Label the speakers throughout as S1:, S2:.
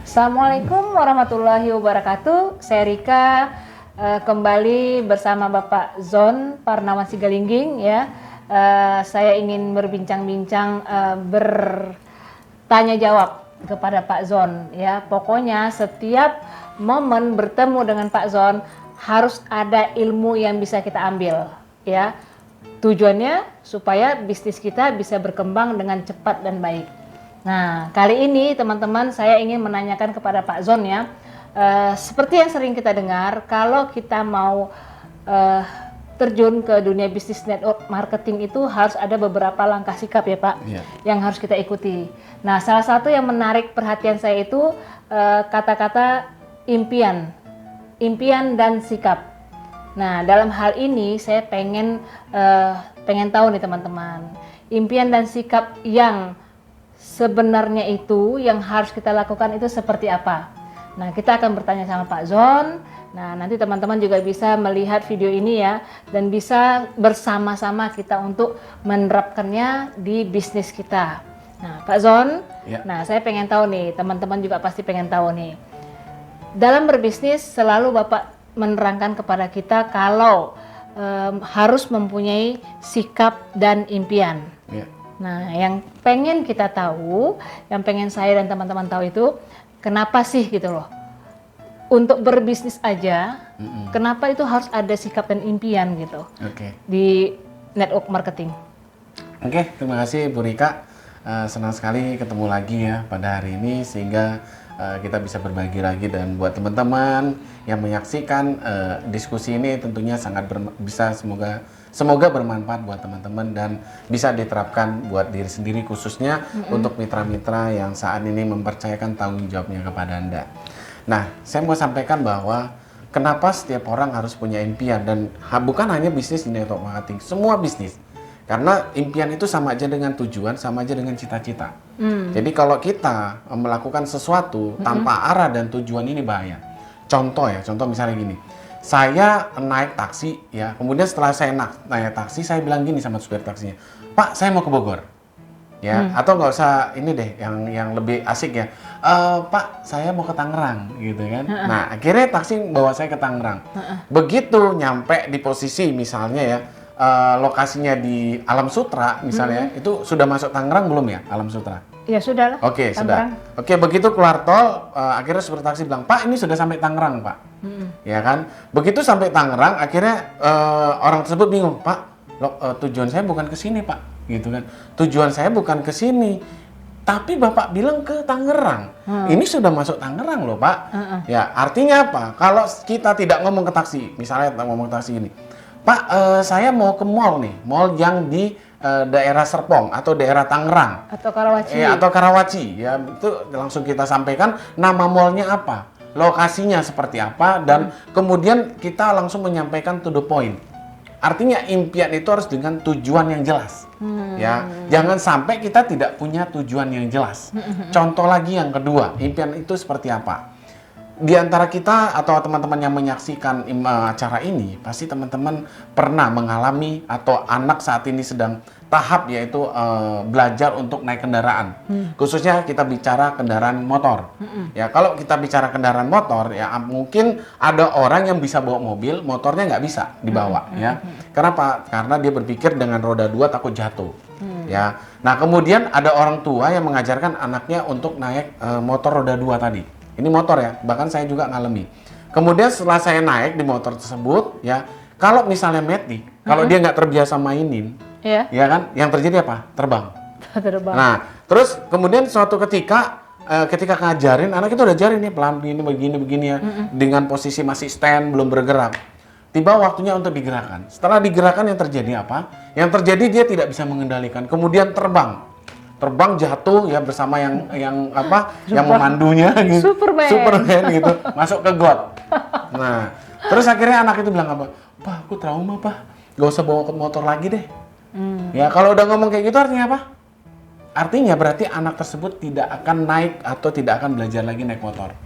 S1: Assalamualaikum warahmatullahi wabarakatuh. Saya Rika, kembali bersama Bapak Zon Parnawan Sigalingging ya. Saya ingin berbincang-bincang, bertanya jawab kepada Pak Zon ya. Pokoknya setiap momen bertemu dengan Pak Zon harus ada ilmu yang bisa kita ambil ya. Tujuannya supaya bisnis kita bisa berkembang dengan cepat dan baik. Nah, kali ini teman-teman saya ingin menanyakan kepada Pak Zon ya, seperti yang sering kita dengar, kalau kita mau terjun ke dunia bisnis network marketing itu harus ada beberapa langkah sikap ya Pak, yang harus kita ikuti. Nah, salah satu yang menarik perhatian saya itu kata-kata impian dan sikap. Nah, dalam hal ini saya pengen tahu nih teman-teman, impian dan sikap yang sebenarnya itu yang harus kita lakukan itu seperti apa? Nah, kita akan bertanya sama Pak Zon. Nah, nanti teman-teman juga bisa melihat video ini ya, dan bisa bersama-sama kita untuk menerapkannya di bisnis kita. Nah, Pak Zon, nah saya pengen tahu nih, teman-teman juga pasti pengen tahu nih. Dalam berbisnis selalu Bapak menerangkan kepada kita kalau harus mempunyai sikap dan impian. Nah, yang pengen kita tahu, yang pengen saya dan teman-teman tahu itu, kenapa sih gitu loh, untuk berbisnis aja, kenapa itu harus ada sikap dan impian gitu di network marketing?
S2: Terima kasih Bu Rika, senang sekali ketemu lagi ya pada hari ini, sehingga kita bisa berbagi lagi, dan buat teman-teman yang menyaksikan diskusi ini tentunya sangat bisa semoga bermanfaat buat teman-teman dan bisa diterapkan buat diri sendiri, khususnya untuk mitra-mitra yang saat ini mempercayakan tanggung jawabnya kepada Anda. Nah, saya mau sampaikan bahwa kenapa setiap orang harus punya impian, dan bukan hanya bisnis di network marketing, semua bisnis. Karena impian itu sama aja dengan tujuan, sama aja dengan cita-cita. Jadi kalau kita melakukan sesuatu tanpa arah dan tujuan, ini bahaya. Contoh misalnya gini. Saya naik taksi ya, kemudian setelah saya naik taksi, saya bilang gini sama supir taksinya, Pak, saya mau ke Bogor ya, atau nggak usah ini deh, yang lebih asik ya, Pak, saya mau ke Tangerang gitu kan. Nah, akhirnya taksi bawa saya ke Tangerang. Begitu nyampe di posisi misalnya ya, lokasinya di Alam Sutra misalnya, itu sudah masuk Tangerang belum ya, Alam Sutra?
S1: Ya sudah lah.
S2: Oke, sudah. Oke, begitu keluar tol, akhirnya supir taksi bilang, Pak, ini sudah sampai Tangerang, Pak. Ya kan? Begitu sampai Tangerang, akhirnya orang tersebut bingung, Pak, tujuan saya bukan ke sini, Pak. Gitu kan? Tujuan saya bukan ke sini. Tapi Bapak bilang ke Tangerang. Ini sudah masuk Tangerang loh, Pak. Ya, artinya apa? Kalau kita tidak ngomong ke taksi, misalnya ngomong ke taksi ini, Pak, saya mau ke mall nih, mall yang di daerah Serpong atau daerah Tangerang
S1: atau Karawaci.
S2: Atau Karawaci ya, itu langsung kita sampaikan nama mallnya apa, lokasinya seperti apa, dan kemudian kita langsung menyampaikan to the point. Artinya impian itu harus dengan tujuan yang jelas. Ya, jangan sampai kita tidak punya tujuan yang jelas. Contoh lagi yang kedua, impian itu seperti apa? Di antara kita atau teman-teman yang menyaksikan acara ini, pasti teman-teman pernah mengalami atau anak saat ini sedang tahap yaitu belajar untuk naik kendaraan. Khususnya kita bicara kendaraan motor. Ya, kalau kita bicara kendaraan motor ya, mungkin ada orang yang bisa bawa mobil, motornya nggak bisa dibawa ya. Kenapa? Karena dia berpikir dengan roda 2 takut jatuh. Ya. Nah, kemudian ada orang tua yang mengajarkan anaknya untuk naik motor roda 2 tadi. Ini motor ya, bahkan saya juga ngalami. Kemudian setelah saya naik di motor tersebut, ya, kalau misalnya metik, kalau dia nggak terbiasa mainin, ya kan, yang terjadi apa? Terbang. Nah, terus kemudian suatu ketika ngajarin, anak itu udah ajarin nih pelan begini ya, dengan posisi masih stand, belum bergerak. Tiba waktunya untuk digerakkan. Setelah digerakkan, yang terjadi apa? Yang terjadi dia tidak bisa mengendalikan, kemudian terbang jatuh ya bersama yang memandunya gitu. Superman gitu, masuk ke got. Nah, terus akhirnya anak itu bilang apa? Pak, aku trauma, Pak. Gak usah bawa motor lagi deh. Ya, kalau udah ngomong kayak gitu artinya apa? Artinya berarti anak tersebut tidak akan naik atau tidak akan belajar lagi naik motor.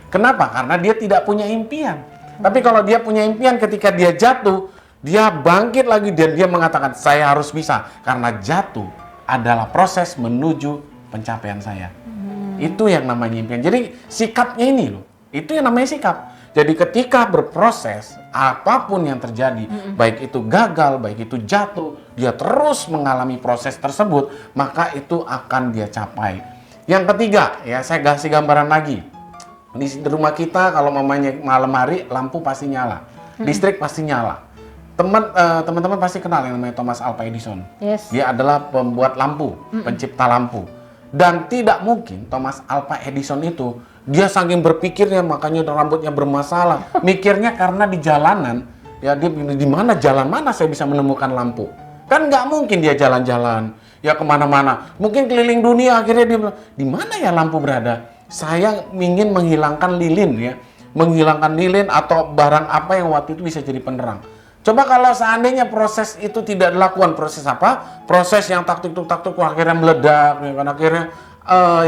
S2: Kenapa? Karena dia tidak punya impian. Tapi kalau dia punya impian, ketika dia jatuh, dia bangkit lagi dan dia mengatakan, saya harus bisa. Karena jatuh adalah proses menuju pencapaian saya. Itu yang namanya impian. Jadi sikapnya ini loh, itu yang namanya sikap. Jadi ketika berproses, apapun yang terjadi, baik itu gagal, baik itu jatuh, dia terus mengalami proses tersebut, maka itu akan dia capai. Yang ketiga, ya saya kasih gambaran lagi. Di rumah kita kalau mamanya malam hari, lampu pasti nyala, listrik pasti nyala. Teman-teman pasti kenal yang namanya Thomas Alva Edison.
S1: Yes.
S2: Dia adalah pembuat lampu, pencipta lampu. Dan tidak mungkin Thomas Alva Edison itu, dia saking berpikirnya makanya rambutnya bermasalah. Mikirnya karena di jalanan, ya dia di mana jalan mana saya bisa menemukan lampu. Kan nggak mungkin dia jalan-jalan, ya kemana-mana. Mungkin keliling dunia, akhirnya dia bilang, di mana ya lampu berada? Saya ingin menghilangkan lilin ya. Menghilangkan lilin atau barang apa yang waktu itu bisa jadi penerang. Coba kalau seandainya proses itu tidak dilakukan, proses apa? Proses yang taktuk akhirnya meledak, ya kan? Akhirnya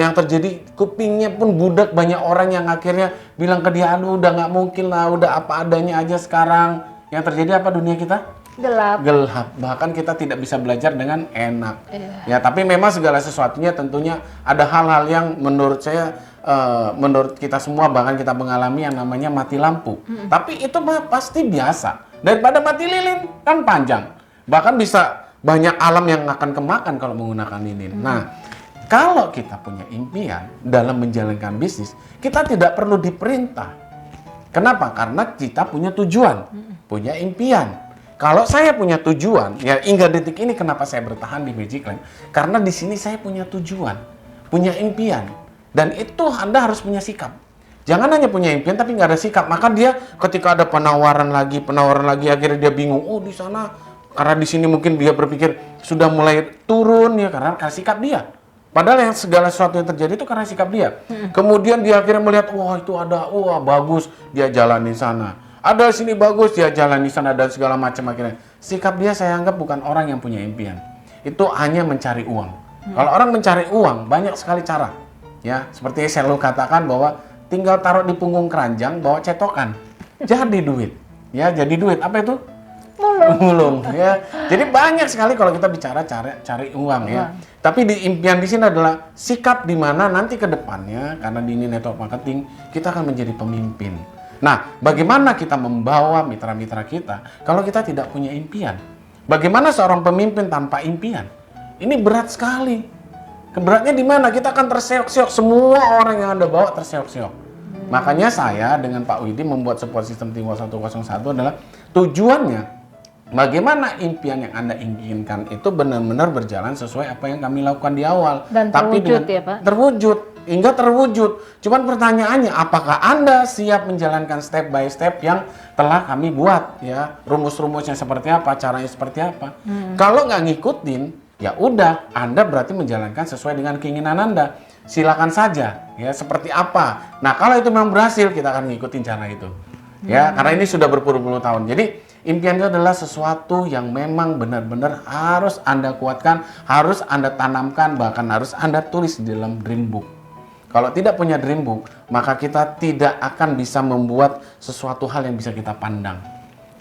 S2: yang terjadi kupingnya pun budak, banyak orang yang akhirnya bilang ke dia, aduh udah nggak mungkin lah, udah apa adanya aja sekarang. Yang terjadi apa dunia kita?
S1: Gelap.
S2: Bahkan kita tidak bisa belajar dengan enak. Ya tapi memang segala sesuatunya tentunya ada hal-hal yang menurut saya, menurut kita semua bahkan kita mengalami yang namanya mati lampu. Tapi itu mah pasti biasa. Daripada mati lilin kan panjang. Bahkan bisa banyak alam yang akan kemakan kalau menggunakan lilin. Nah, kalau kita punya impian dalam menjalankan bisnis, kita tidak perlu diperintah. Kenapa? Karena kita punya tujuan, punya impian. Kalau saya punya tujuan, ya hingga detik ini kenapa saya bertahan di Magicland? Karena di sini saya punya tujuan, punya impian. Dan itu Anda harus punya sikap. Jangan hanya punya impian tapi nggak ada sikap. Maka dia ketika ada penawaran lagi, akhirnya dia bingung. Oh di sana, karena di sini mungkin dia berpikir sudah mulai turun ya karena sikap dia. Padahal yang segala sesuatu yang terjadi itu karena sikap dia. Kemudian dia akhirnya melihat, wah itu ada, wah bagus, dia jalan di sana. Ada di sini bagus, dia jalan di sana dan segala macam akhirnya. Sikap dia saya anggap bukan orang yang punya impian. Itu hanya mencari uang. Kalau orang mencari uang, banyak sekali cara. Ya, seperti saya selalu katakan bahwa tinggal taruh di punggung keranjang, bawa cetokan. Jadi duit. Ya, jadi duit. Apa itu? Mulung. Ya. Jadi banyak sekali kalau kita bicara cari uang ya. Tapi di impian di sini adalah sikap di mana nanti ke depannya karena di ini network marketing kita akan menjadi pemimpin. Nah, bagaimana kita membawa mitra-mitra kita kalau kita tidak punya impian? Bagaimana seorang pemimpin tanpa impian? Ini berat sekali. Keberatnya di mana? Kita akan terseok-seok, semua orang yang Anda bawa terseok-seok. Makanya saya dengan Pak Widi membuat sebuah sistem Teamwork 101 adalah tujuannya bagaimana impian yang Anda inginkan itu benar-benar berjalan sesuai apa yang kami lakukan di awal.
S1: Dan terwujud ya Pak?
S2: Terwujud, hingga terwujud. Cuman pertanyaannya, apakah Anda siap menjalankan step by step yang telah kami buat? Ya, rumus-rumusnya seperti apa, caranya seperti apa. Kalau nggak ngikutin, ya udah, Anda berarti menjalankan sesuai dengan keinginan Anda. Silakan saja, ya seperti apa. Nah, kalau itu memang berhasil, kita akan ngikutin cara itu. Ya, karena ini sudah berpuluh-puluh tahun. Jadi, impian itu adalah sesuatu yang memang benar-benar harus Anda kuatkan, harus Anda tanamkan, bahkan harus Anda tulis di dalam dream book. Kalau tidak punya dream book, maka kita tidak akan bisa membuat sesuatu hal yang bisa kita pandang.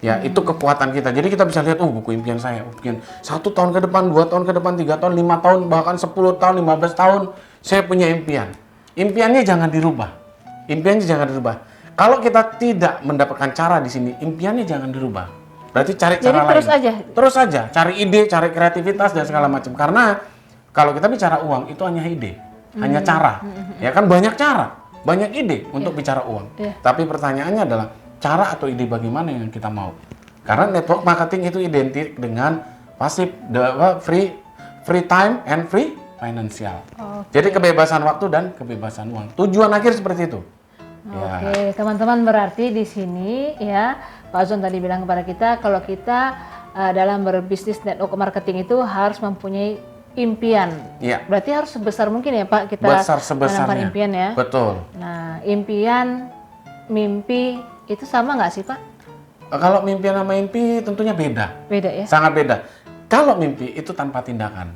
S2: Ya, itu kekuatan kita. Jadi kita bisa lihat, buku impian saya, impian 1 tahun ke depan, 2 tahun ke depan, 3 tahun, 5 tahun, bahkan 10 tahun, 15 tahun, saya punya impian. Impiannya jangan dirubah. Impiannya jangan dirubah. Kalau kita tidak mendapatkan cara di sini, impiannya jangan dirubah. Berarti cari cara lain.
S1: Terus aja?
S2: Terus aja, cari ide, cari kreativitas, dan segala macam. Karena kalau kita bicara uang, itu hanya ide, hanya cara. Ya kan banyak cara, banyak ide untuk bicara uang. Tapi pertanyaannya adalah, cara atau ide bagaimana yang kita mau. Karena network marketing itu identik dengan pasif, free time and free financial. Jadi kebebasan waktu dan kebebasan uang. Tujuan akhir seperti itu.
S1: Oke, teman-teman, berarti di sini ya Pak Zon tadi bilang kepada kita kalau kita dalam berbisnis network marketing itu harus mempunyai impian.
S2: Iya.
S1: Berarti harus sebesar mungkin ya Pak kita menanamkan impian ya.
S2: Betul.
S1: Nah, impian, mimpi itu sama nggak sih Pak?
S2: Kalau mimpian sama mimpi tentunya beda.
S1: Beda ya?
S2: Sangat beda. Kalau mimpi itu tanpa tindakan.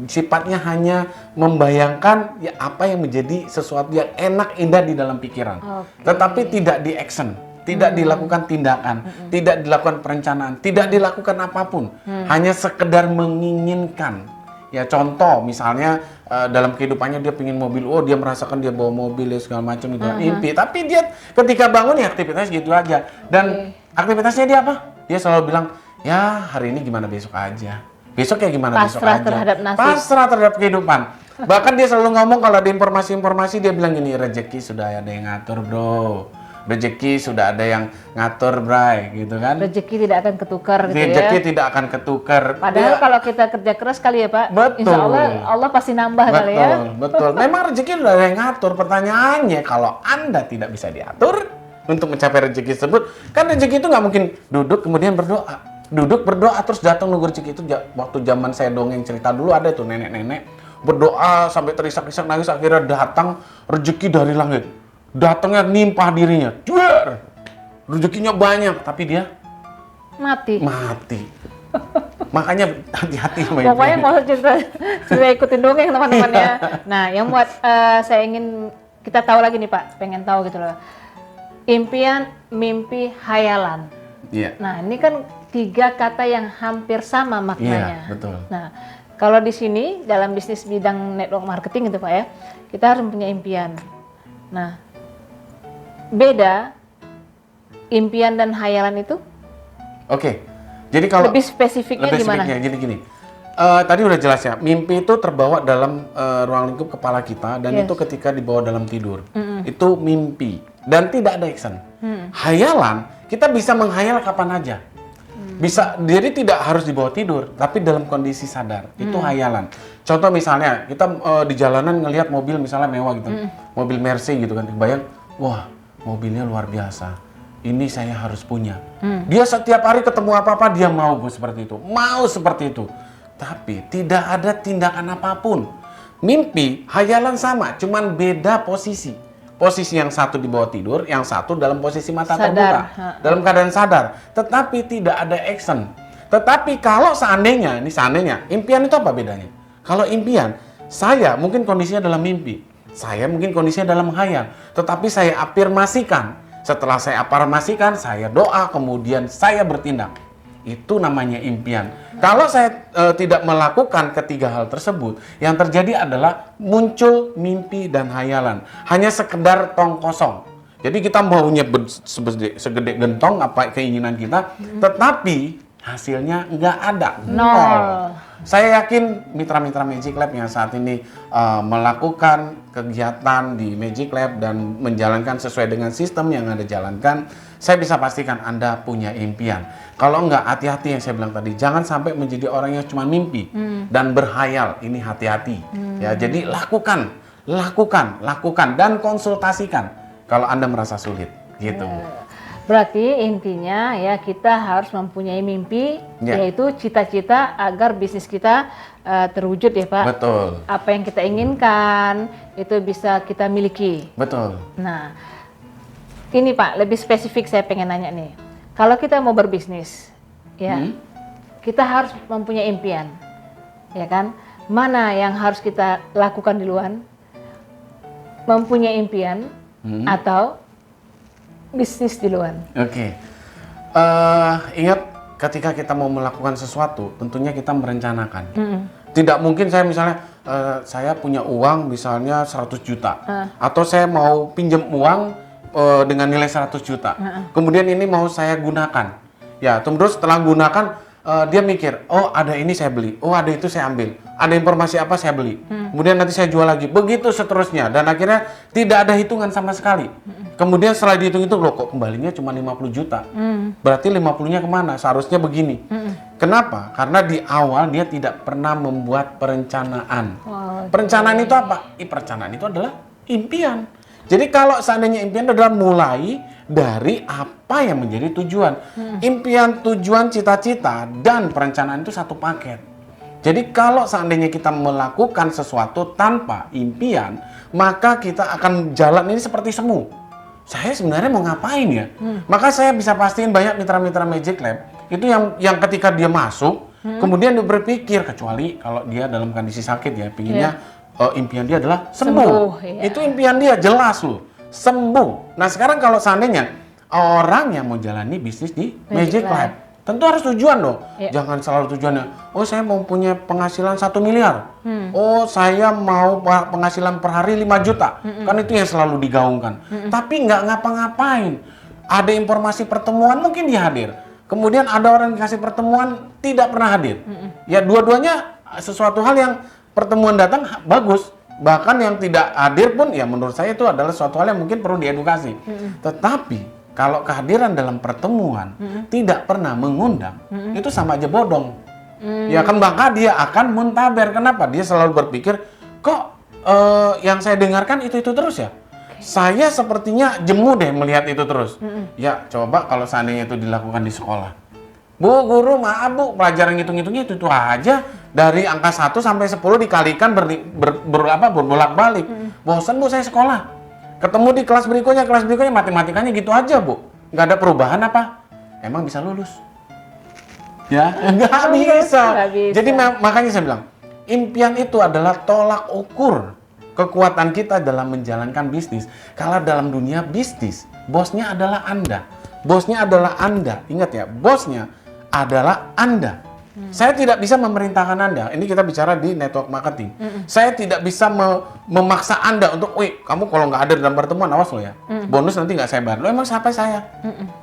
S2: Sifatnya hanya membayangkan ya apa yang menjadi sesuatu yang enak indah di dalam pikiran. Tetapi tidak di action, tidak dilakukan tindakan, tidak dilakukan perencanaan, tidak dilakukan apapun. Hanya sekedar menginginkan. Ya contoh misalnya dalam kehidupannya dia pingin mobil, oh dia merasakan dia bawa mobil ya segala macam itu mimpi. Tapi dia ketika bangun ya aktivitas gitu aja. Dan aktivitasnya dia apa? Dia selalu bilang, ya hari ini gimana besok aja. Besok ya gimana besok aja.
S1: Pasrah terhadap nasib.
S2: Pasrah terhadap kehidupan. Bahkan dia selalu ngomong kalau ada informasi-informasi dia bilang gini, rezeki sudah ada yang ngatur bro. Rezeki sudah ada yang ngatur, Bray, gitu kan?
S1: Rezeki tidak akan ketukar gitu
S2: Rezeki
S1: ya.
S2: tidak akan ketukar.
S1: Padahal kalau kita kerja keras kali ya Pak,
S2: Betul.
S1: Insya Allah pasti nambah kali ya.
S2: Betul. Memang rezeki sudah ada yang ngatur. Pertanyaannya, kalau Anda tidak bisa diatur untuk mencapai rezeki tersebut, kan rezeki itu nggak mungkin duduk kemudian berdoa. Duduk berdoa terus datang nunggu rezeki itu. Waktu zaman saya dongeng cerita dulu ada tuh nenek-nenek berdoa sampai terisak-isak nangis akhirnya datang rezeki dari langit. Datangnya nimpah dirinya, duar, rezekinya banyak, tapi dia
S1: Mati.
S2: Makanya hati-hati sama
S1: Pokoknya
S2: impian.
S1: mau cerita, sudah ikutin dongeng teman-teman ya. Nah, yang buat saya ingin kita tahu lagi nih Pak, pengen tahu gitu loh. Impian, mimpi, hayalan.
S2: Iya.
S1: Nah, ini kan 3 kata yang hampir sama maknanya.
S2: Iya, betul.
S1: Nah, kalau di sini dalam bisnis bidang network marketing gitu Pak ya, kita harus mempunyai impian. Nah, beda impian dan hayalan itu
S2: Oke. Jadi kalau
S1: lebih spesifiknya
S2: lebih
S1: gimana?
S2: spesifiknya, jadi gini. Tadi udah jelas ya, mimpi itu terbawa dalam ruang lingkup kepala kita dan itu ketika dibawa dalam tidur. Itu mimpi dan tidak ada action. Hayalan, kita bisa menghayal kapan aja. Bisa, jadi tidak harus dibawa tidur, tapi dalam kondisi sadar. Itu hayalan. Contoh misalnya, kita di jalanan ngelihat mobil misalnya mewah gitu. Mobil Mercy gitu kan, kebayang, wah mobilnya luar biasa. Ini saya harus punya. Dia setiap hari ketemu apa-apa, dia mau seperti itu. Mau seperti itu. Tapi tidak ada tindakan apapun. Mimpi, hayalan sama, cuman beda posisi. Posisi yang satu di bawah tidur, yang satu dalam posisi mata terbuka. Dalam keadaan sadar. Tetapi tidak ada action. Tetapi kalau seandainya, ini seandainya, impian itu apa bedanya? Kalau impian, saya mungkin kondisinya dalam mimpi. Saya mungkin kondisinya dalam menghayal. Tetapi saya afirmasikan. Setelah saya afirmasikan, saya doa, kemudian saya bertindak. Itu namanya impian. Kalau saya tidak melakukan ketiga hal tersebut, yang terjadi adalah muncul mimpi dan hayalan. Hanya sekedar tong kosong. Jadi kita maunya segede gentong apa keinginan kita, tetapi hasilnya nggak ada.
S1: Nol.
S2: Saya yakin mitra-mitra Magic Lab yang saat ini melakukan kegiatan di Magic Lab dan menjalankan sesuai dengan sistem yang Anda jalankan, saya bisa pastikan Anda punya impian. Kalau enggak, hati-hati yang saya bilang tadi, jangan sampai menjadi orang yang cuma mimpi dan berhayal. Ini hati-hati. Ya, jadi lakukan dan konsultasikan kalau Anda merasa sulit, gitu.
S1: Berarti intinya ya kita harus mempunyai mimpi, yaitu cita-cita agar bisnis kita terwujud ya Pak.
S2: Betul.
S1: Apa yang kita inginkan itu bisa kita miliki.
S2: Betul.
S1: Nah, ini Pak, lebih spesifik saya pengen nanya nih. Kalau kita mau berbisnis, ya kita harus mempunyai impian, ya kan? Mana yang harus kita lakukan duluan? Mempunyai impian atau bisnis duluan.
S2: Oke. Ingat ketika kita mau melakukan sesuatu, tentunya kita merencanakan. Tidak mungkin saya misalnya saya punya uang misalnya 100 juta atau saya mau pinjam uang dengan nilai 100 juta. Kemudian ini mau saya gunakan. Ya, terus setelah gunakan dia mikir, oh ada ini saya beli, oh ada itu saya ambil, ada informasi apa saya beli, kemudian nanti saya jual lagi, begitu seterusnya, dan akhirnya tidak ada hitungan sama sekali. Kemudian setelah dihitung-hitung, loh kok kembalinya cuma 50 juta, berarti 50-nya kemana? Seharusnya begini. Kenapa? Karena di awal dia tidak pernah membuat perencanaan. Perencanaan itu apa? Perencanaan itu adalah impian. Jadi kalau seandainya impian adalah mulai dari apa yang menjadi tujuan. Impian, tujuan, cita-cita, dan perencanaan itu satu paket. Jadi kalau seandainya kita melakukan sesuatu tanpa impian, maka kita akan jalan ini seperti semu. Saya sebenarnya mau ngapain ya? Maka saya bisa pastiin banyak mitra-mitra Magic Lab itu yang ketika dia masuk, kemudian dia berpikir, kecuali kalau dia dalam kondisi sakit ya, pinginnya impian dia adalah sembuh. Itu impian dia, jelas loh. Sembuh. Nah sekarang kalau seandainya orang yang mau jalani bisnis di Magic Lab, Tentu harus tujuan dong.
S1: Iya.
S2: Jangan selalu tujuannya, oh saya mau punya penghasilan 1 miliar. Oh saya mau penghasilan per hari 5 juta. Kan itu yang selalu digaungkan. Tapi nggak ngapa-ngapain. Ada informasi pertemuan mungkin dia hadir. Kemudian ada orang yang kasih pertemuan tidak pernah hadir. Ya dua-duanya sesuatu hal yang pertemuan datang bagus. Bahkan yang tidak hadir pun ya menurut saya itu adalah suatu hal yang mungkin perlu diedukasi. Tetapi kalau kehadiran dalam pertemuan tidak pernah mengundang, itu sama aja bodong. Ya kan, maka dia akan muntaber. Kenapa? Dia selalu berpikir, kok yang saya dengarkan itu terus ya? Saya sepertinya jemu deh melihat itu terus. Ya coba kalau seandainya itu dilakukan di sekolah. Bu, guru, maaf bu, pelajaran ngitung-ngitungnya itu aja. Dari angka 1 sampai 10 dikalikan berbolak-balik. Bosan bu saya sekolah. Ketemu di kelas berikutnya matematikanya gitu aja bu, nggak ada perubahan apa? Emang bisa lulus? Ya, nggak bisa. Jadi makanya saya bilang, impian itu adalah tolak ukur kekuatan kita dalam menjalankan bisnis. Kalau dalam dunia bisnis, bosnya adalah Anda. Bosnya adalah Anda. Ingat ya, bosnya adalah Anda. Saya tidak bisa memerintahkan Anda. Ini kita bicara di network marketing. Saya tidak bisa memaksa Anda untuk, wih, kamu kalau nggak ada dalam pertemuan, awas lo ya. Bonus nanti nggak saya bayar. Lo emang siapa saya?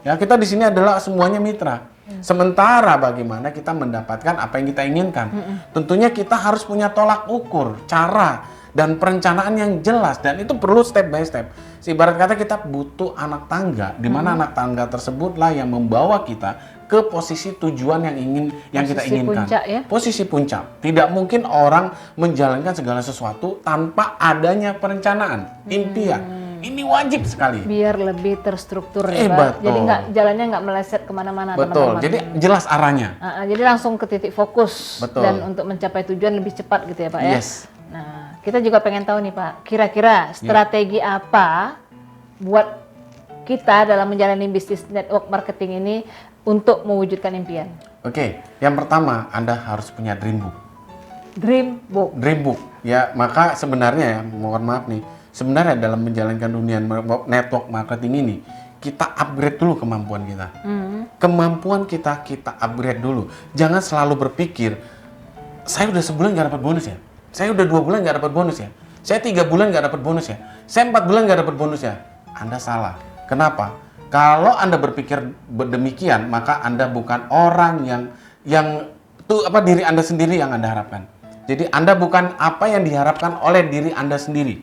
S2: Ya, kita di sini adalah semuanya mitra. Sementara bagaimana kita mendapatkan apa yang kita inginkan. Tentunya kita harus punya tolak ukur, cara, dan perencanaan yang jelas. Dan itu perlu step by step. Ibarat kata kita butuh anak tangga, di mana anak tangga tersebutlah yang membawa kita ke posisi tujuan yang kita inginkan.
S1: Puncak, ya?
S2: Posisi puncak. Tidak mungkin orang menjalankan segala sesuatu tanpa adanya perencanaan, impian. Ini wajib sekali.
S1: Biar lebih terstruktur ya Pak.
S2: Betul.
S1: Jadi jalannya nggak meleset kemana-mana.
S2: Betul.
S1: Teman-teman.
S2: Jadi jelas arahnya.
S1: Jadi langsung ke titik fokus.
S2: Betul.
S1: Dan untuk mencapai tujuan lebih cepat gitu ya Pak ya.
S2: Yes.
S1: Nah, kita juga pengen tahu nih Pak, kira-kira strategi apa buat kita dalam menjalani bisnis network marketing ini untuk mewujudkan impian?
S2: Oke, yang pertama Anda harus punya dream book.
S1: Dream book.
S2: Dream book. Ya, maka sebenarnya ya, mohon maaf nih, sebenarnya dalam menjalankan dunia network marketing ini, kita upgrade dulu kemampuan kita. Kemampuan kita upgrade dulu. Jangan selalu berpikir, saya udah sebulan nggak dapat bonus ya. Saya udah 2 bulan nggak dapat bonus ya. Saya 3 bulan nggak dapat bonus ya. Saya 4 bulan nggak dapat bonus ya. Anda salah. Kenapa? Kalau Anda berpikir demikian, maka Anda bukan orang yang diri Anda sendiri yang Anda harapkan. Jadi Anda bukan apa yang diharapkan oleh diri Anda sendiri.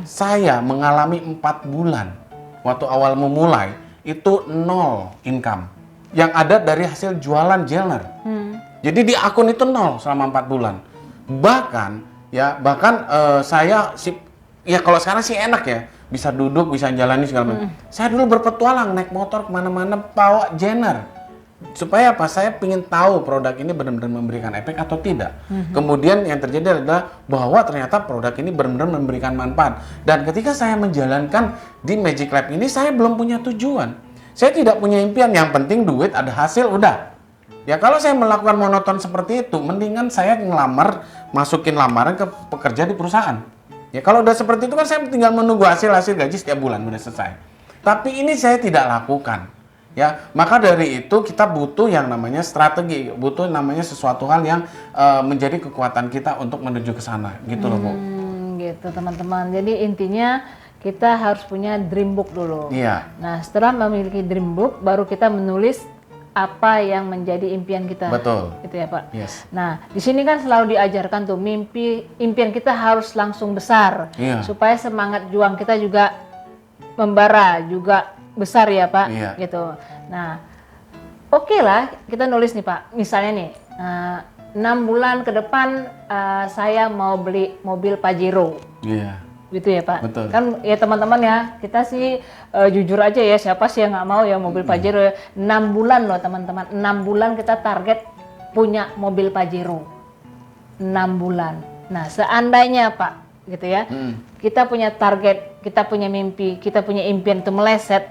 S2: Saya mengalami 4 bulan waktu awal memulai itu 0 income. Yang ada dari hasil jualan Jelner. Jadi di akun itu 0 selama 4 bulan. Bahkan saya kalau sekarang sih enak ya, bisa duduk, bisa jalani segala macam. Saya dulu berpetualang naik motor kemana-mana bawa Jenner. Supaya apa? Saya ingin tahu produk ini benar-benar memberikan efek atau tidak. Kemudian yang terjadi adalah bahwa ternyata produk ini benar-benar memberikan manfaat. Dan ketika saya menjalankan di Magic Lab ini, saya belum punya tujuan. Saya tidak punya impian. Yang penting duit, ada hasil, udah. Ya kalau saya melakukan monoton seperti itu, mendingan saya masukin lamaran ke pekerja di perusahaan. Ya kalau udah seperti itu kan saya tinggal menunggu hasil gaji setiap bulan, udah selesai. Tapi ini saya tidak lakukan. Ya, maka dari itu kita butuh yang namanya strategi, butuh namanya sesuatu hal yang menjadi kekuatan kita untuk menuju ke sana, gitu loh, Bu.
S1: Gitu teman-teman. Jadi intinya kita harus punya dream book dulu.
S2: Iya.
S1: Nah, setelah memiliki dream book, baru kita menulis apa yang menjadi impian kita.
S2: Betul.
S1: Gitu ya Pak.
S2: Yes.
S1: Nah, di sini kan selalu diajarkan tuh impian kita harus langsung besar.
S2: Iya.
S1: Supaya semangat juang kita juga membara, juga besar ya Pak.
S2: Iya.
S1: Gitu. Nah, oke lah kita nulis nih Pak. Misalnya nih, 6 bulan ke depan saya mau beli mobil Pajero.
S2: Iya.
S1: Gitu ya Pak.
S2: Betul.
S1: Kan ya teman-teman ya, kita sih jujur aja ya, siapa sih yang nggak mau ya mobil Pajero. 6 bulan loh teman-teman, 6 bulan kita target punya mobil Pajero. 6 bulan. Nah seandainya Pak, gitu ya, kita punya target, kita punya mimpi, kita punya impian itu meleset.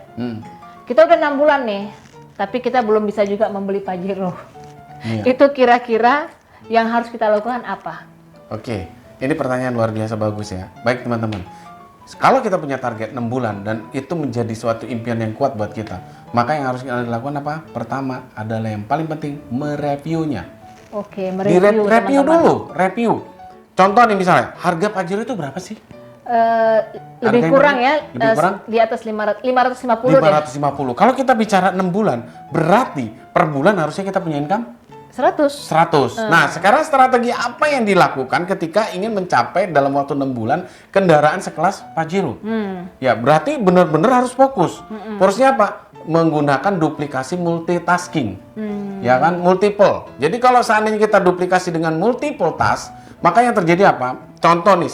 S1: Kita udah 6 bulan nih, tapi kita belum bisa juga membeli Pajero. Iya. Itu kira-kira yang harus kita lakukan apa?
S2: Oke. Ini pertanyaan luar biasa bagus ya. Baik teman-teman, Kalau kita punya target 6 bulan dan itu menjadi suatu impian yang kuat buat kita, maka yang harus kita lakukan apa? Pertama adalah yang paling penting mereviewnya.
S1: Oke,
S2: Review
S1: teman-teman.
S2: dulu, review. Contoh nih misalnya, harga Pajero itu berapa sih?
S1: Lebih
S2: Harganya
S1: kurang ya,
S2: lebih kurang?
S1: di atas 550 deh.
S2: 550. Kalau kita bicara 6 bulan, berarti per bulan harusnya kita punya income
S1: 100.
S2: 100. Nah, sekarang strategi apa yang dilakukan ketika ingin mencapai dalam waktu 6 bulan kendaraan sekelas Pajero? Ya, berarti benar-benar harus fokus. Fokusnya apa? Menggunakan duplikasi multitasking. Ya kan? Multiple. Jadi kalau seandainya kita duplikasi dengan multiple task, maka yang terjadi apa? Contoh nih,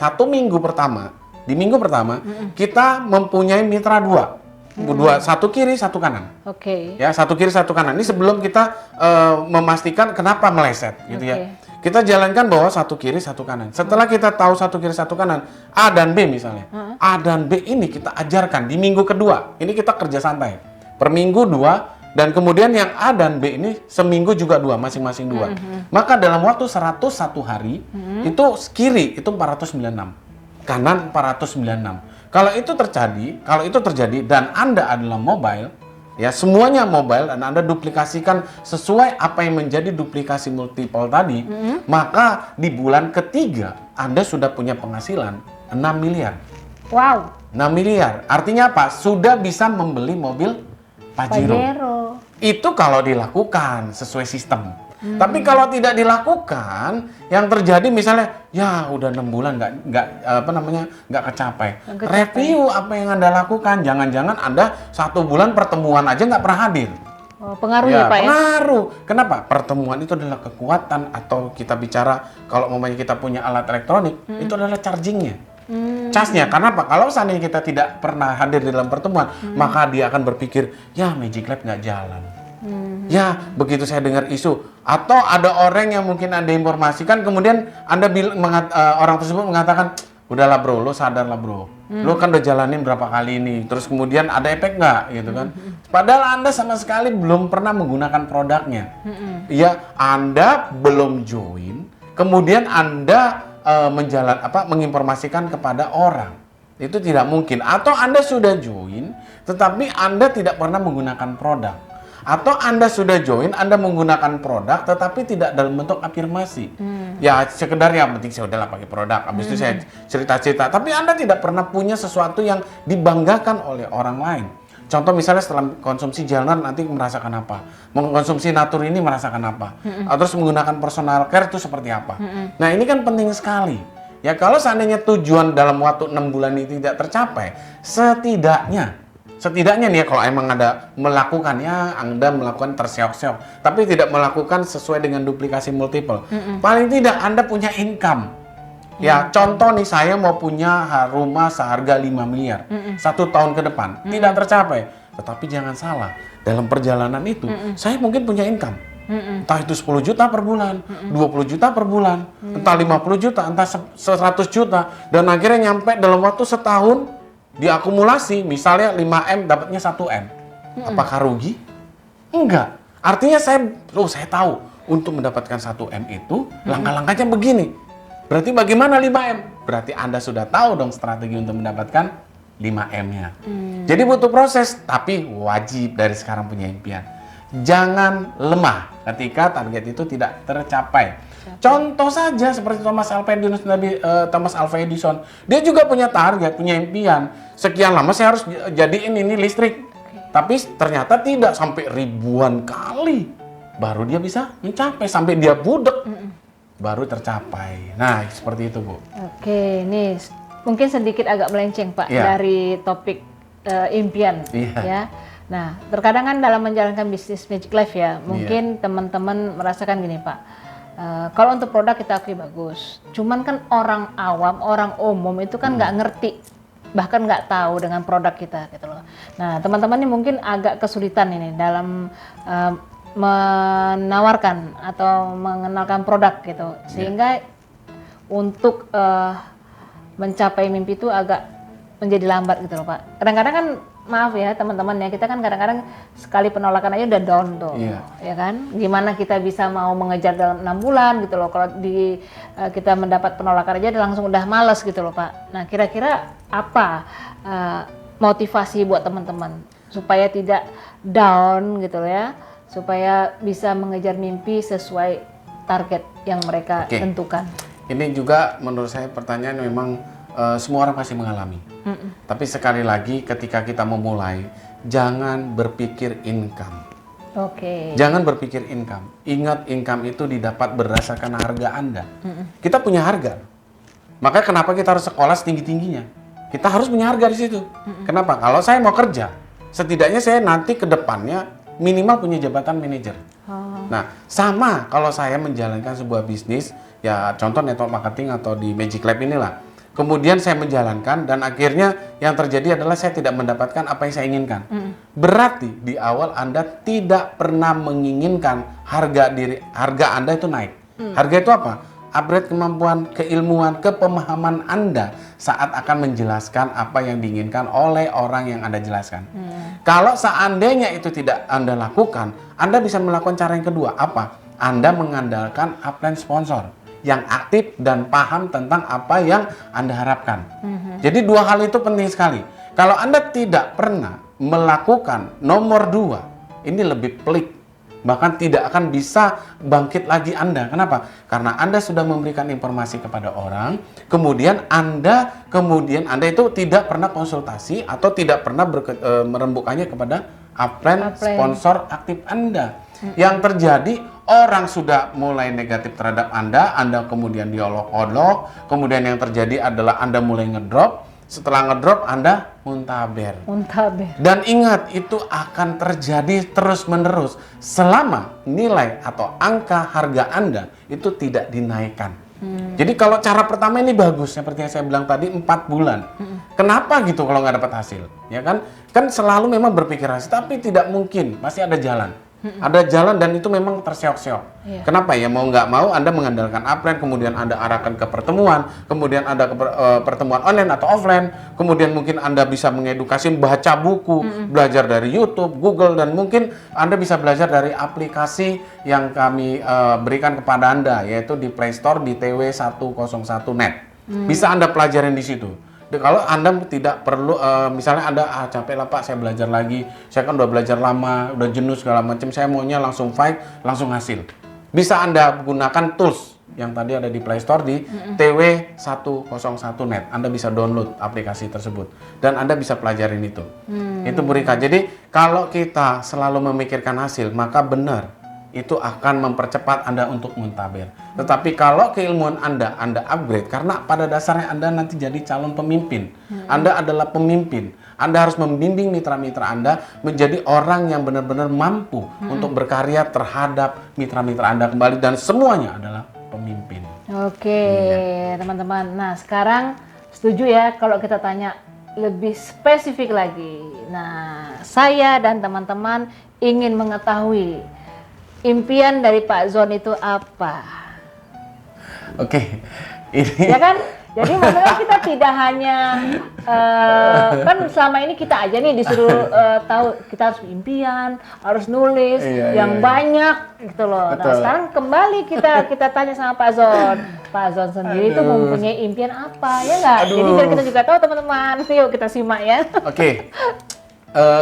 S2: di minggu pertama, kita mempunyai mitra dua. Satu kiri, satu kanan.
S1: Oke.
S2: Ya, satu kiri satu kanan. Ini sebelum kita memastikan kenapa meleset gitu ya. Kita jalankan bahwa satu kiri satu kanan. Setelah kita tahu satu kiri satu kanan, A dan B misalnya. A dan B ini kita ajarkan di minggu kedua. Ini kita kerja santai. Per minggu 2 dan kemudian yang A dan B ini seminggu juga 2, masing-masing 2. Maka dalam waktu 101 hari itu kiri itu 496. Kanan 496. Kalau itu terjadi dan Anda adalah mobile, ya semuanya mobile dan Anda duplikasikan sesuai apa yang menjadi duplikasi multiple tadi, maka di bulan ketiga Anda sudah punya penghasilan 6 miliar.
S1: Wow.
S2: 6 miliar. Artinya apa? Sudah bisa membeli mobil Pajero. Itu kalau dilakukan sesuai sistem. Tapi kalau tidak dilakukan, yang terjadi misalnya, ya udah 6 bulan nggak kecapai. Review apa yang Anda lakukan. Jangan-jangan Anda 1 bulan pertemuan aja nggak pernah hadir.
S1: Oh, pengaruh ya Pak ya?
S2: Pengaruh. Kenapa? Pertemuan itu adalah kekuatan atau kita bicara kalau umpamanya kita punya alat elektronik, itu adalah chargingnya. Casnya, karena apa? Kalau seandainya kita tidak pernah hadir di dalam pertemuan, maka dia akan berpikir, ya Magic Lab nggak jalan. Ya, begitu saya dengar isu atau ada orang yang mungkin Anda informasikan, kemudian Anda orang tersebut mengatakan, udahlah bro, lo sadarlah bro, lo kan udah jalanin berapa kali ini, terus kemudian ada efek nggak, gitu kan? Padahal Anda sama sekali belum pernah menggunakan produknya. Ya, Anda belum join, kemudian Anda menginformasikan kepada orang. Itu tidak mungkin. Atau Anda sudah join, tetapi Anda tidak pernah menggunakan produk. Atau Anda sudah join, Anda menggunakan produk, tetapi tidak dalam bentuk afirmasi. Ya, sekedar yang penting saya udahlah pakai produk, habis itu saya cerita-cerita. Tapi Anda tidak pernah punya sesuatu yang dibanggakan oleh orang lain. Contoh misalnya setelah konsumsi Jalnar nanti merasakan apa? Mengkonsumsi Natur ini merasakan apa? Terus menggunakan personal care itu seperti apa? Nah, ini kan penting sekali. Ya, kalau seandainya tujuan dalam waktu 6 bulan ini tidak tercapai, setidaknya nih ya, kalau emang ada melakukan, ya Anda melakukan terseok-seok, tapi tidak melakukan sesuai dengan duplikasi multiple. Paling tidak Anda punya income. Ya, contoh nih, saya mau punya rumah seharga 5 miliar 1 tahun ke depan. Tidak tercapai. Tetapi jangan salah, dalam perjalanan itu, saya mungkin punya income. Entah itu 10 juta per bulan, 20 juta per bulan, entah 50 juta, entah 100 juta. Dan akhirnya nyampe dalam waktu setahun, diakumulasi, misalnya 5M dapatnya 1M. Apakah rugi? Enggak. Artinya saya tahu untuk mendapatkan 1M itu langkah-langkahnya begini. Berarti bagaimana 5M? Berarti Anda sudah tahu dong strategi untuk mendapatkan 5M-nya. Jadi butuh proses, tapi wajib dari sekarang punya impian. Jangan lemah ketika target itu tidak tercapai. Contoh saja seperti Thomas Alva Edison. Dia juga punya target, punya impian. Sekian lama saya harus jadiin ini listrik. Tapi ternyata tidak, sampai ribuan kali. Baru dia bisa mencapai, sampai dia budek. Baru tercapai. Nah, seperti itu, Bu.
S1: Oke, nih mungkin sedikit agak melenceng, Pak, dari topik impian. Ya. Nah, terkadang kan dalam menjalankan bisnis Magic Life ya, mungkin teman-teman merasakan gini, Pak. Kalau untuk produk kita akui bagus, cuman kan orang awam, orang umum itu kan nggak ngerti, bahkan nggak tahu dengan produk kita gitu loh. Nah, teman-teman ini mungkin agak kesulitan ini dalam menawarkan atau mengenalkan produk gitu, sehingga untuk mencapai mimpi itu agak menjadi lambat gitu loh Pak. Kadang-kadang kan maaf ya teman-teman ya, kita kan kadang-kadang sekali penolakan aja udah down tuh,
S2: Iya.
S1: ya kan? Gimana kita bisa mau mengejar dalam 6 bulan gitu loh, kalau kita mendapat penolakan aja langsung udah males gitu loh Pak. Nah kira-kira apa motivasi buat teman-teman supaya tidak down gitu loh ya, supaya bisa mengejar mimpi sesuai target yang mereka tentukan?
S2: Ini juga menurut saya pertanyaan memang semua orang pasti mengalami. Tapi sekali lagi ketika kita memulai, jangan berpikir income. Jangan berpikir income. Ingat, income itu didapat berdasarkan harga Anda. Kita punya harga. Maka kenapa kita harus sekolah setinggi-tingginya? Kita harus punya harga di situ. Kenapa? Kalau saya mau kerja, setidaknya saya nanti ke depannya minimal punya jabatan manajer. Nah, sama kalau saya menjalankan sebuah bisnis, ya contoh network marketing atau di Magic Lab inilah. Kemudian saya menjalankan dan akhirnya yang terjadi adalah saya tidak mendapatkan apa yang saya inginkan. Berarti di awal Anda tidak pernah menginginkan harga Anda itu naik. Harga itu apa? Upgrade kemampuan, keilmuan, kepemahaman Anda saat akan menjelaskan apa yang diinginkan oleh orang yang Anda jelaskan. Kalau seandainya itu tidak Anda lakukan, Anda bisa melakukan cara yang kedua. Apa? Anda mengandalkan upline sponsor yang aktif dan paham tentang apa yang Anda harapkan. Jadi dua hal itu penting sekali. Kalau Anda tidak pernah melakukan nomor 2, ini lebih pelik. Bahkan tidak akan bisa bangkit lagi Anda. Kenapa? Karena Anda sudah memberikan informasi kepada orang, kemudian Anda itu tidak pernah konsultasi atau tidak pernah merembukannya kepada upline sponsor aktif Anda. Yang terjadi, orang sudah mulai negatif terhadap Anda kemudian diolok-olok, kemudian yang terjadi adalah Anda mulai ngedrop, setelah ngedrop Anda muntaber. Dan ingat, itu akan terjadi terus-menerus selama nilai atau angka harga Anda itu tidak dinaikkan. Jadi kalau cara pertama ini bagus, seperti yang saya bilang tadi 4 bulan. Kenapa gitu kalau nggak dapat hasil? Ya kan? Kan selalu memang berpikir hasil, tapi tidak mungkin, pasti ada jalan. Ada jalan dan itu memang terseok-seok. Kenapa ya? Mau nggak mau Anda mengandalkan upline, kemudian Anda arahkan ke pertemuan, kemudian ada pertemuan online atau offline, kemudian mungkin Anda bisa mengedukasi, baca buku, belajar dari YouTube, Google, dan mungkin Anda bisa belajar dari aplikasi yang kami berikan kepada Anda, yaitu di Play Store di tw101.net. Bisa Anda pelajarin di situ. Kalau Anda tidak perlu, misalnya Anda capek lah Pak, saya belajar lagi, saya kan udah belajar lama, udah jenuh segala macam, saya maunya langsung fight, langsung hasil. Bisa Anda gunakan tools yang tadi ada di Play Store di tw101.net. Anda bisa download aplikasi tersebut dan Anda bisa pelajarin itu. Itu Bu Rika. Jadi kalau kita selalu memikirkan hasil, maka benar itu akan mempercepat Anda untuk muntaber. Tetapi kalau keilmuan Anda upgrade, karena pada dasarnya Anda nanti jadi calon pemimpin. Anda adalah pemimpin. Anda harus membimbing mitra-mitra Anda menjadi orang yang benar-benar mampu untuk berkarya terhadap mitra-mitra Anda kembali, dan semuanya adalah pemimpin.
S1: Teman-teman. Nah, sekarang setuju ya kalau kita tanya lebih spesifik lagi. Nah, saya dan teman-teman ingin mengetahui impian dari Pak Zon itu apa?
S2: Ini
S1: ya kan? Jadi maksudnya kita tidak hanya kan selama ini kita aja nih disuruh tahu kita harus impian, harus nulis yang banyak gitu loh. Betul. Nah, sekarang kembali kita tanya sama Pak Zon. Pak Zon sendiri itu mempunyai impian apa, ya nggak? Jadi biar kita juga tahu teman-teman. Yuk kita simak ya.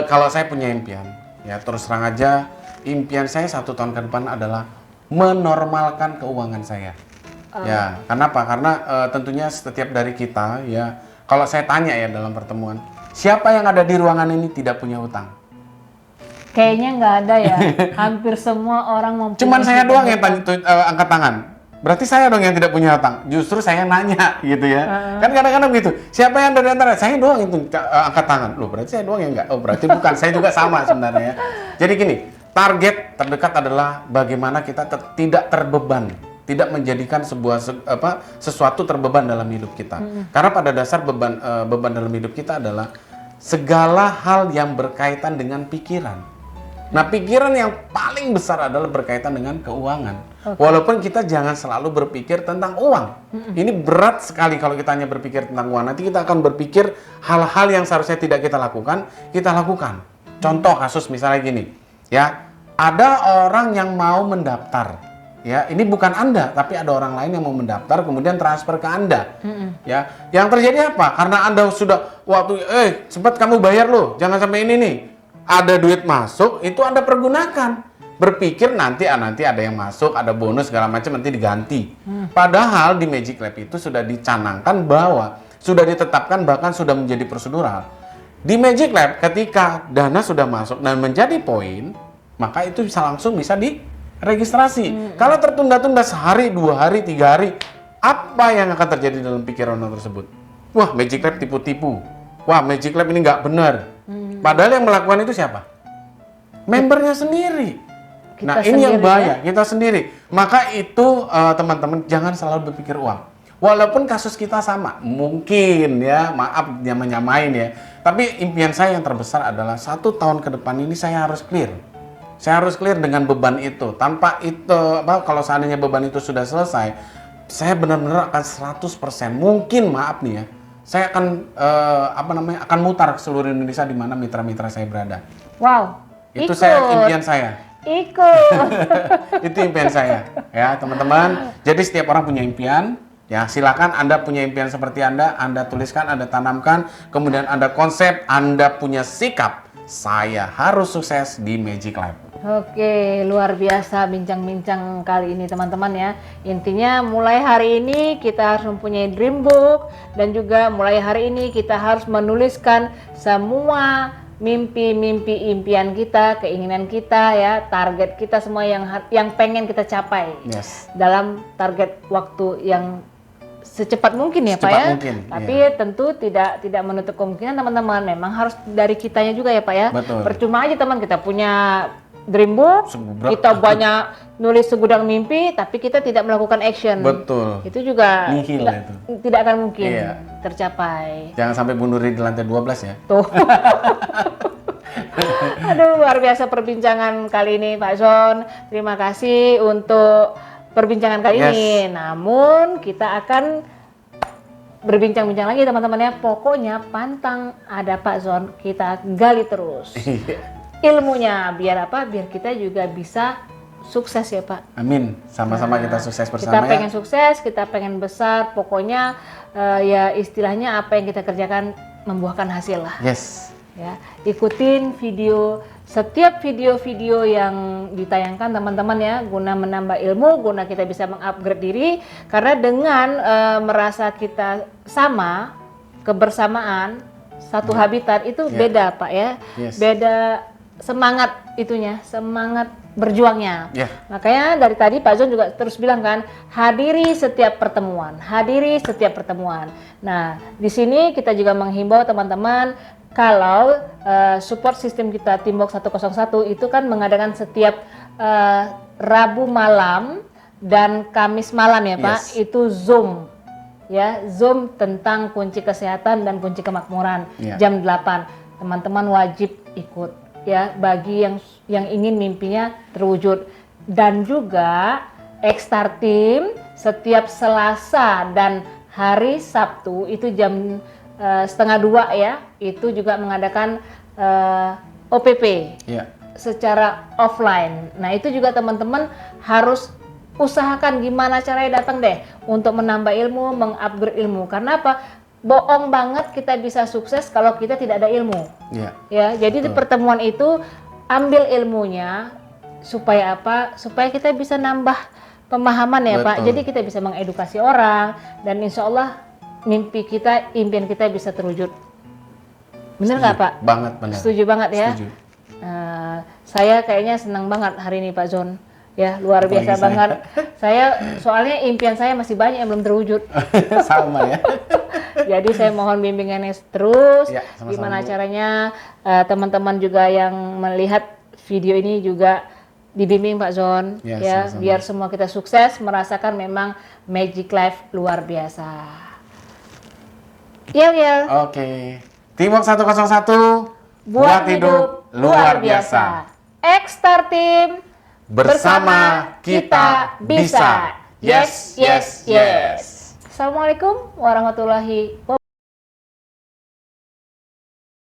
S2: Kalau saya punya impian, ya terus terang aja, impian saya 1 tahun ke depan adalah menormalkan keuangan saya. Ya, kenapa? Karena tentunya setiap dari kita, ya, kalau saya tanya ya dalam pertemuan, siapa yang ada di ruangan ini tidak punya hutang?
S1: Kayaknya nggak ada ya. Hampir semua orang mempunyai.
S2: Cuman saya doang yang angkat tangan. Berarti saya dong yang tidak punya hutang. Justru saya nanya gitu ya. Kan kadang-kadang begitu. Siapa yang ada di antara? Saya doang itu angkat tangan. Loh, berarti saya doang yang enggak? Oh, berarti bukan. Saya juga sama sebenarnya. Jadi gini, target terdekat adalah bagaimana kita tidak terbeban, tidak menjadikan sesuatu terbeban dalam hidup kita. Karena pada dasar beban dalam hidup kita adalah segala hal yang berkaitan dengan pikiran. Nah, pikiran yang paling besar adalah berkaitan dengan keuangan. Walaupun kita jangan selalu berpikir tentang uang. Ini berat sekali kalau kita hanya berpikir tentang uang. Nanti kita akan berpikir hal-hal yang seharusnya tidak kita lakukan, kita lakukan. Contoh kasus misalnya gini, ya, ada orang yang mau mendaftar, ya, ini bukan Anda, tapi ada orang lain yang mau mendaftar, kemudian transfer ke Anda, ya, yang terjadi apa? Karena Anda sudah sempat kamu bayar loh, jangan sampai ini nih, ada duit masuk, itu Anda pergunakan. Berpikir nanti ada yang masuk, ada bonus segala macam nanti diganti. Padahal di Magic Lab itu sudah dicanangkan bahwa sudah ditetapkan bahkan sudah menjadi prosedural. Di Magic Lab ketika dana sudah masuk dan menjadi poin, maka itu langsung bisa diregistrasi. Kalau tertunda-tunda sehari, 2 hari, 3 hari, apa yang akan terjadi dalam pikiran orang tersebut? Wah, Magic Lab tipu-tipu. Wah, Magic Lab ini nggak benar. Padahal yang melakukan itu siapa? Membernya sendiri. Ini yang bahaya, kita sendiri. Maka itu teman-teman jangan selalu berpikir uang. Walaupun kasus kita sama, mungkin ya, maaf nyamain ya. Tapi impian saya yang terbesar adalah 1 tahun ke depan ini saya harus clear. Saya harus clear dengan beban itu. Tanpa itu, kalau seandainya beban itu sudah selesai, saya benar-benar akan 100%. Mungkin maaf nih ya, saya akan akan mutar ke seluruh Indonesia di mana mitra-mitra saya berada.
S1: Wow.
S2: Itu impian saya. Itu impian saya, ya teman-teman. Jadi setiap orang punya impian, ya silakan Anda punya impian seperti Anda tuliskan, Anda tanamkan, kemudian Anda konsep, Anda punya sikap. Saya harus sukses di Magic Lab.
S1: Oke, luar biasa bincang-bincang kali ini teman-teman ya. Intinya mulai hari ini kita harus mempunyai dream book dan juga mulai hari ini kita harus menuliskan semua mimpi-mimpi impian kita, keinginan kita ya, target kita semua yang pengen kita capai.
S2: Yes.
S1: Dalam target waktu yang secepat mungkin ya Pak ya.
S2: Mungkin,
S1: tapi tentu tidak menutup kemungkinan teman-teman, memang harus dari kitanya juga ya Pak ya.
S2: Betul.
S1: Percuma aja teman kita punya dream book, kita banyak nulis segudang mimpi, tapi kita tidak melakukan action.
S2: Betul.
S1: Itu juga tidak akan mungkin tercapai.
S2: Jangan sampai bunuh diri di lantai 12 ya.
S1: Tuh. Aduh, luar biasa perbincangan kali ini Pak Zon. Terima kasih untuk perbincangan kali ini. Namun kita akan berbincang-bincang lagi teman-teman ya. Pokoknya pantang ada Pak Zon, kita gali terus ilmunya, biar apa? Biar kita juga bisa sukses ya Pak.
S2: Amin. Sama-sama kita sukses bersama.
S1: Kita pengen sukses, kita pengen besar. Pokoknya ya istilahnya apa yang kita kerjakan membuahkan hasil lah.
S2: Yes.
S1: Ya, ikutin setiap video-video yang ditayangkan teman-teman ya, guna menambah ilmu, guna kita bisa mengupgrade diri. Karena dengan merasa kita sama, kebersamaan, satu habitat itu beda Pak ya.
S2: Yes.
S1: Beda semangat itunya, semangat berjuangnya. Makanya dari tadi Pak Zon juga terus bilang kan, hadiri setiap pertemuan. Nah, di sini kita juga menghimbau teman-teman kalau support system kita Teamwork 101 itu kan mengadakan setiap Rabu malam dan Kamis malam ya Pak, itu Zoom. Ya, Zoom tentang kunci kesehatan dan kunci kemakmuran jam 8. Teman-teman wajib ikut. Ya, bagi yang ingin mimpinya terwujud. Dan juga X-Star Team setiap Selasa dan hari Sabtu itu jam 1:30 ya, itu juga mengadakan OPP secara offline. Nah itu juga teman-teman harus usahakan gimana caranya datang deh untuk menambah ilmu, mengupgrade ilmu. Karena apa? Bohong banget kita bisa sukses kalau kita tidak ada ilmu. Ya, jadi di pertemuan itu ambil ilmunya supaya apa? Supaya kita bisa nambah pemahaman ya Pak. Jadi kita bisa mengedukasi orang dan insya Allah impian kita bisa terwujud. Bener nggak Pak?
S2: Banget, bener.
S1: Setuju banget ya.
S2: Setuju.
S1: Saya kayaknya senang banget hari ini Pak Zon. Ya, luar biasa banget. Saya soalnya impian saya masih banyak yang belum terwujud.
S2: Sama ya.
S1: Jadi saya mohon bimbingannya terus.
S2: Ya, sama-sama,
S1: gimana
S2: Bu.
S1: caranya teman-teman juga yang melihat video ini juga dibimbing Pak Zon. Ya,
S2: sama-sama.
S1: biar semua kita sukses merasakan memang Magic Life luar biasa. Yel.
S2: Oke. Teamwork 101
S1: Buat hidup luar biasa. X-Star Team
S2: Bersama kita bisa. Yes, yes, yes.
S1: Assalamualaikum warahmatullahi wabarakatuh.